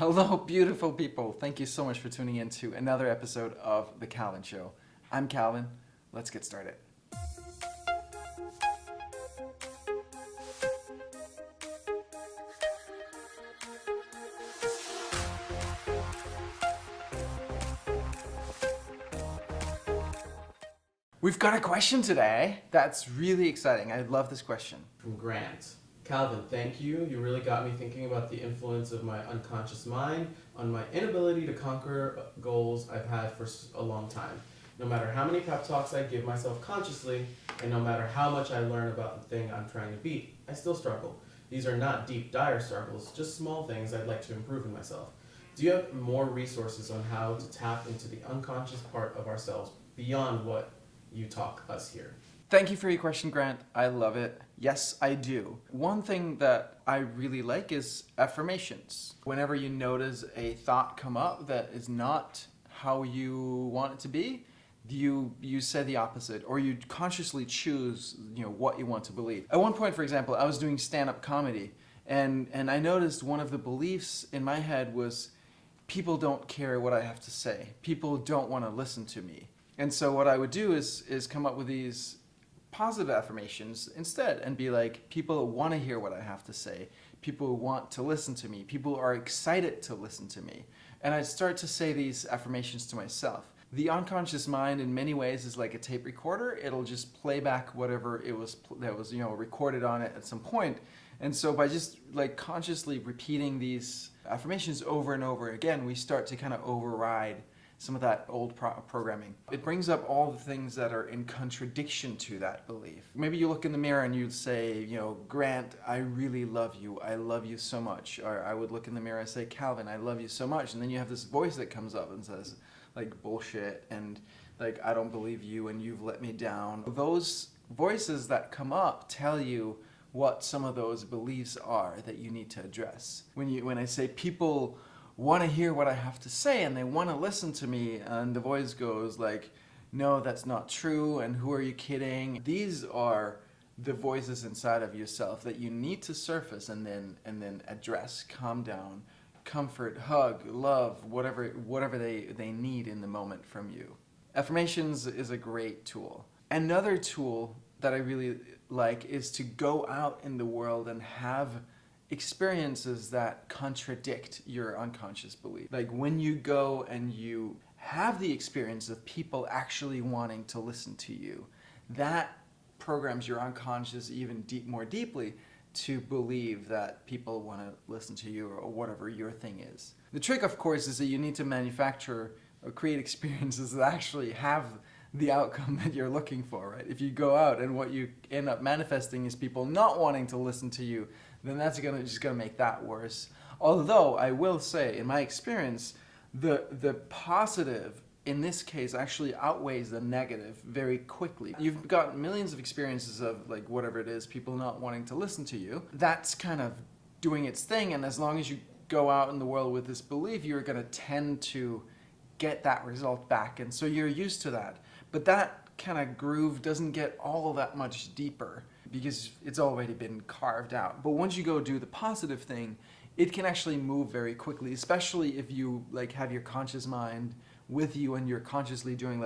Hello, beautiful people. Thank you so much for tuning in to another episode of The Calvin Show. I'm Calvin. Let's get started. We've got a question today that's really exciting. I love this question. From Grant. Calvin, thank you. You really got me thinking about the influence of my unconscious mind on my inability to conquer goals I've had for a long time. No matter how many pep talks I give myself consciously, and no matter how much I learn about the thing I'm trying to beat, I still struggle. These are not deep, dire struggles, just small things I'd like to improve in myself. Do you have more resources on how to tap into the unconscious part of ourselves beyond what you talk us here? Thank you for your question, Grant. I love it. Yes, I do. One thing that I really like is affirmations. Whenever you notice a thought come up that is not how you want it to be, you say the opposite, or you consciously choose, what you want to believe. At one point, for example, I was doing stand-up comedy, and I noticed one of the beliefs in my head was, people don't care what I have to say. People don't want to listen to me. And so what I would do is come up with these positive affirmations instead and be like, people want to hear what I have to say. People want to listen to me. People are excited to listen to me. And I'd start to say these affirmations to myself. The unconscious mind in many ways is like a tape recorder. It'll just play back whatever that was recorded on it at some point. And so by just consciously repeating these affirmations over and over again, we start to kind of override some of that old programming. It brings up all the things that are in contradiction to that belief. Maybe you look in the mirror and you'd say, Grant, I really love you. I love you so much. Or I would look in the mirror and say, Calvin, I love you so much. And then you have this voice that comes up and says, bullshit, and I don't believe you and you've let me down. Those voices that come up tell you what some of those beliefs are that you need to address. When I say people want to hear what I have to say and they want to listen to me, and the voice goes no, that's not true, and who are you kidding? These are the voices inside of yourself that you need to surface and then address, calm down, comfort, hug, love, whatever they need in the moment from you. Affirmations is a great tool. Another tool that I really like is to go out in the world and have experiences that contradict your unconscious belief. When you go and you have the experience of people actually wanting to listen to you, that programs your unconscious even more deeply to believe that people want to listen to you or whatever your thing is. The trick, of course, is that you need to manufacture or create experiences that actually have the outcome that you're looking for, right? If you go out and what you end up manifesting is people not wanting to listen to you, then that's just gonna make that worse. Although I will say, in my experience, the positive in this case actually outweighs the negative very quickly. You've got millions of experiences of whatever it is, people not wanting to listen to you. That's kind of doing its thing, and as long as you go out in the world with this belief, you're gonna tend to get that result back, and so you're used to that. But that kind of groove doesn't get all that much deeper because it's already been carved out. But once you go do the positive thing, it can actually move very quickly, especially if you have your conscious mind with you and you're consciously doing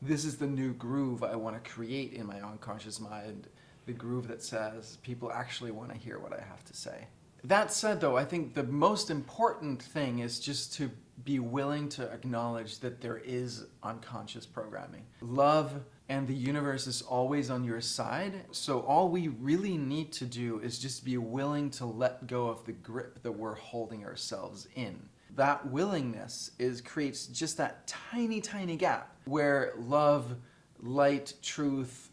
this is the new groove I want to create in my unconscious mind, the groove that says people actually want to hear what I have to say. That said, though, I think the most important thing is just to be willing to acknowledge that there is unconscious programming. Love and the universe is always on your side, so all we really need to do is just be willing to let go of the grip that we're holding ourselves in. That willingness creates just that tiny, tiny gap where love, light, truth,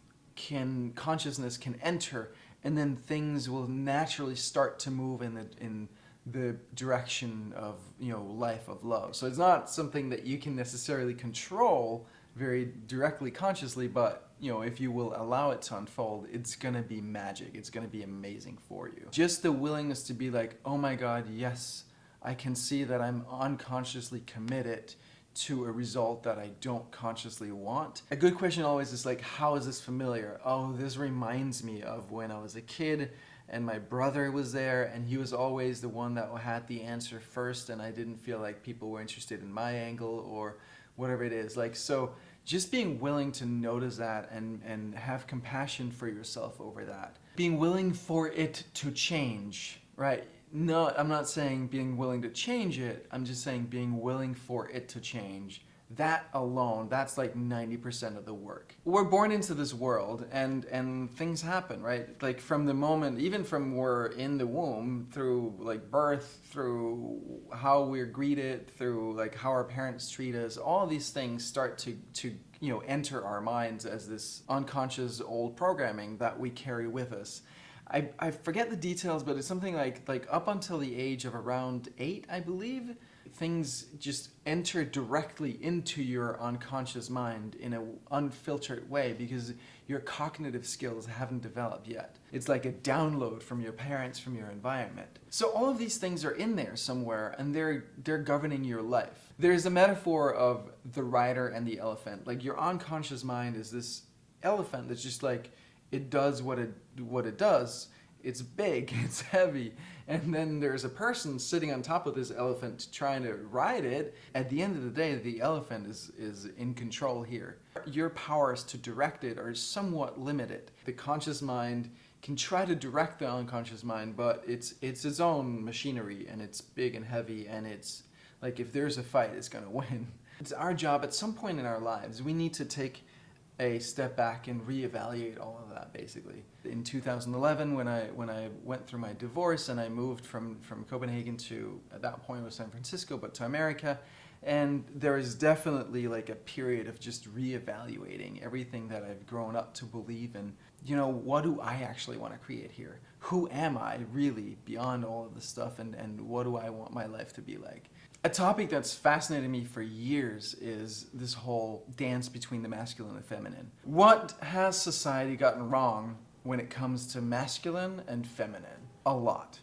consciousness can enter, and then things will naturally start to move in the direction of life of love. So it's not something that you can necessarily control very directly consciously, but if you will allow it to unfold, it's gonna be magic. It's gonna be amazing for you. Just the willingness to be oh my God, yes, I can see that I'm unconsciously committed to a result that I don't consciously want. A good question always is like, how is this familiar? Oh, this reminds me of when I was a kid and my brother was there and he was always the one that had the answer first, and I didn't feel like people were interested in my angle or whatever it is. Like, so just being willing to notice that and have compassion for yourself over that. Being willing for it to change, right? No, I'm not saying being willing to change it. I'm just saying being willing for it to change. That alone, that's like 90% of the work. We're born into this world and things happen, right? Like from the moment, even from we're in the womb, through like birth, through how we're greeted, through like how our parents treat us, all these things start to enter our minds as this unconscious old programming that we carry with us. I forget the details, but it's something like up until the age of around 8, I believe, things just enter directly into your unconscious mind in an unfiltered way because your cognitive skills haven't developed yet. It's like a download from your parents, from your environment. So all of these things are in there somewhere, and they're governing your life. There's a metaphor of the rider and the elephant. Like your unconscious mind is this elephant that's just like, it does what it does. It's big, it's heavy, and then there's a person sitting on top of this elephant trying to ride it. At the end of the day, the elephant is in control here. Your powers to direct it are somewhat limited. The conscious mind can try to direct the unconscious mind, but it's its own machinery, and it's big and heavy, and it's like if there's a fight, it's gonna win. It's our job at some point in our lives. We need to take a step back and reevaluate all of that, basically. In 2011, when I went through my divorce and I moved from Copenhagen to, at that point it was San Francisco, but to America, and there is definitely like a period of just reevaluating everything that I've grown up to believe in. What do I actually want to create here? Who am I really beyond all of this stuff, and what do I want my life to be like? A topic that's fascinated me for years is this whole dance between the masculine and feminine. What has society gotten wrong when it comes to masculine and feminine? A lot.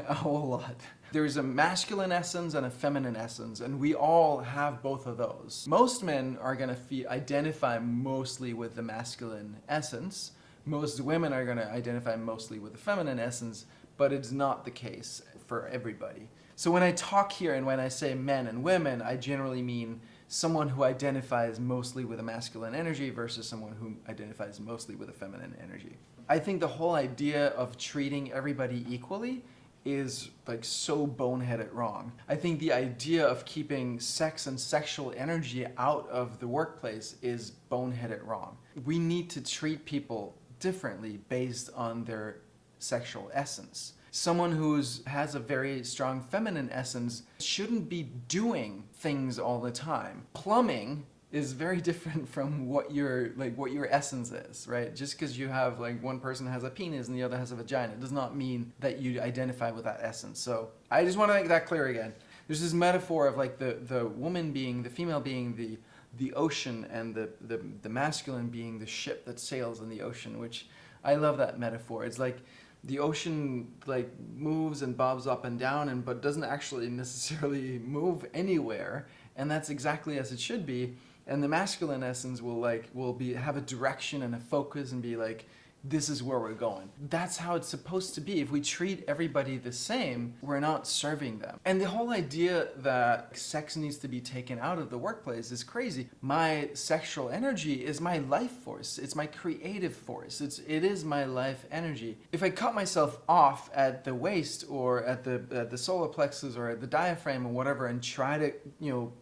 A whole lot. There's a masculine essence and a feminine essence, and we all have both of those. Most men are going to identify mostly with the masculine essence. Most women are going to identify mostly with the feminine essence, but it's not the case for everybody. So when I talk here and when I say men and women, I generally mean someone who identifies mostly with a masculine energy versus someone who identifies mostly with a feminine energy. I think the whole idea of treating everybody equally is like so boneheaded wrong. I think the idea of keeping sex and sexual energy out of the workplace is boneheaded wrong. We need to treat people differently based on their sexual essence. Someone who has a very strong feminine essence shouldn't be doing things all the time. Plumbing is very different from what your essence is, right? Just because you have like one person has a penis and the other has a vagina does not mean that you identify with that essence. So I just want to make that clear again. There's this metaphor of like the woman being, the female being the ocean, and the masculine being the ship that sails in the ocean, which I love that metaphor. It's like the ocean like moves and bobs up and down, but doesn't actually necessarily move anywhere, and that's exactly as it should be. And the masculine essence will have a direction and a focus and be like, this is where we're going. That's how it's supposed to be. If we treat everybody the same, we're not serving them. And the whole idea that sex needs to be taken out of the workplace is crazy. My sexual energy is my life force. It's my creative force. It is my life energy. If I cut myself off at the waist or at the solar plexus or at the diaphragm or whatever and try to,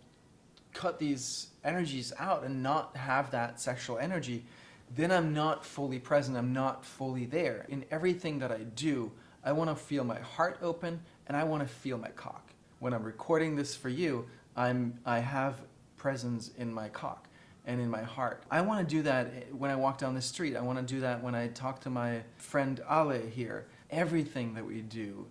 cut these energies out and not have that sexual energy, then I'm not fully present, I'm not fully there. In everything that I do, I want to feel my heart open and I want to feel my cock. When I'm recording this for you, I have presence in my cock and in my heart. I want to do that when I walk down the street. I want to do that when I talk to my friend Ale here. Everything that we do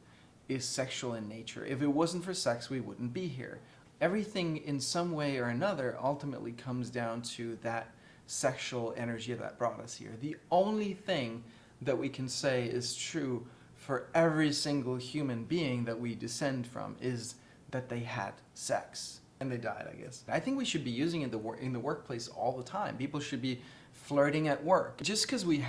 is sexual in nature. If it wasn't for sex, we wouldn't be here. Everything in some way or another ultimately comes down to that sexual energy that brought us here. The only thing that we can say is true for every single human being that we descend from is that they had sex. And they died, I guess. I think we should be using it in the workplace all the time. People should be flirting at work. Just because we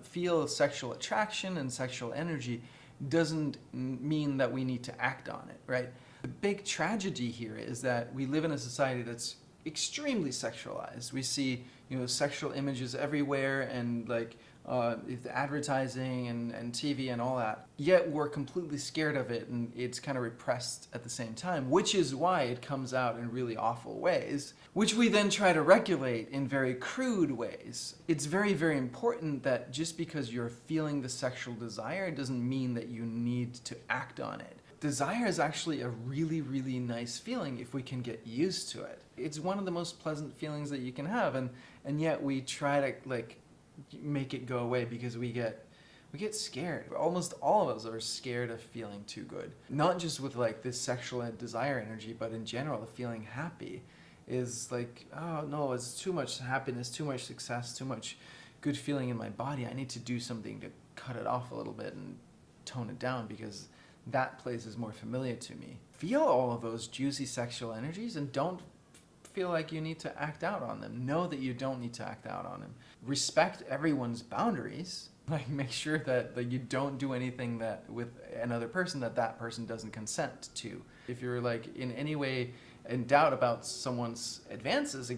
feel sexual attraction and sexual energy doesn't mean that we need to act on it, right? The big tragedy here is that we live in a society that's extremely sexualized. We see, sexual images everywhere, and like the advertising and TV and all that. Yet we're completely scared of it, and it's kind of repressed at the same time, which is why it comes out in really awful ways, which we then try to regulate in very crude ways. It's very, very important that just because you're feeling the sexual desire doesn't mean that you need to act on it. Desire is actually a really, really nice feeling if we can get used to it. It's one of the most pleasant feelings that you can have, and yet we try to make it go away because we get scared. Almost all of us are scared of feeling too good. Not just with this sexual desire energy, but in general, feeling happy is oh no, it's too much happiness, too much success, too much good feeling in my body. I need to do something to cut it off a little bit and tone it down because that place is more familiar to me. Feel all of those juicy sexual energies and don't feel like you need to act out on them. Know that you don't need to act out on them. Respect everyone's boundaries. Make sure that you don't do anything that with another person that person doesn't consent to. If you're in any way in doubt about someone's advances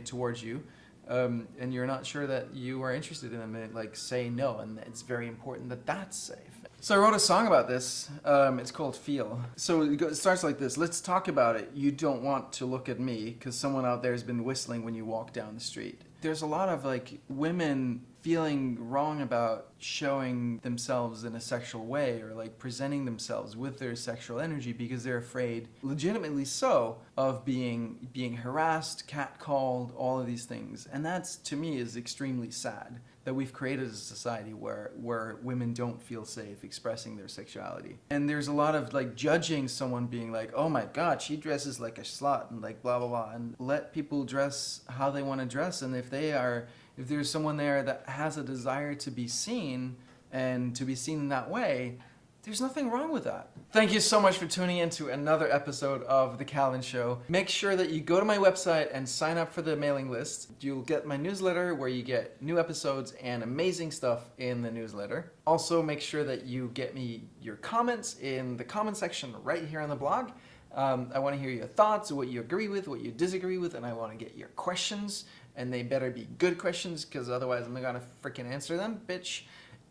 towards you, and you're not sure that you are interested in them, say no, and it's very important that that's safe. So I wrote a song about this. It's called Feel. So it starts like this. Let's talk about it. You don't want to look at me because someone out there has been whistling when you walk down the street. There's a lot of women feeling wrong about showing themselves in a sexual way or presenting themselves with their sexual energy because they're afraid, legitimately so, of being harassed, catcalled, all of these things. And that's, to me, is extremely sad that we've created a society where women don't feel safe expressing their sexuality. And there's a lot of judging someone being oh my god, she dresses like a slut and blah blah blah, and let people dress how they want to dress. And if there's someone there that has a desire to be seen and to be seen in that way, there's nothing wrong with that. Thank you so much for tuning in to another episode of The Calvin Show. Make sure that you go to my website and sign up for the mailing list. You'll get my newsletter where you get new episodes and amazing stuff in the newsletter. Also, make sure that you get me your comments in the comment section right here on the blog. I want to hear your thoughts, what you agree with, what you disagree with, and I want to get your questions. And they better be good questions because otherwise I'm not going to freaking answer them, bitch.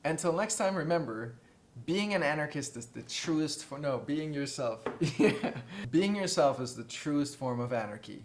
Until next time, remember, being an anarchist is the truest being yourself. Being yourself is the truest form of anarchy.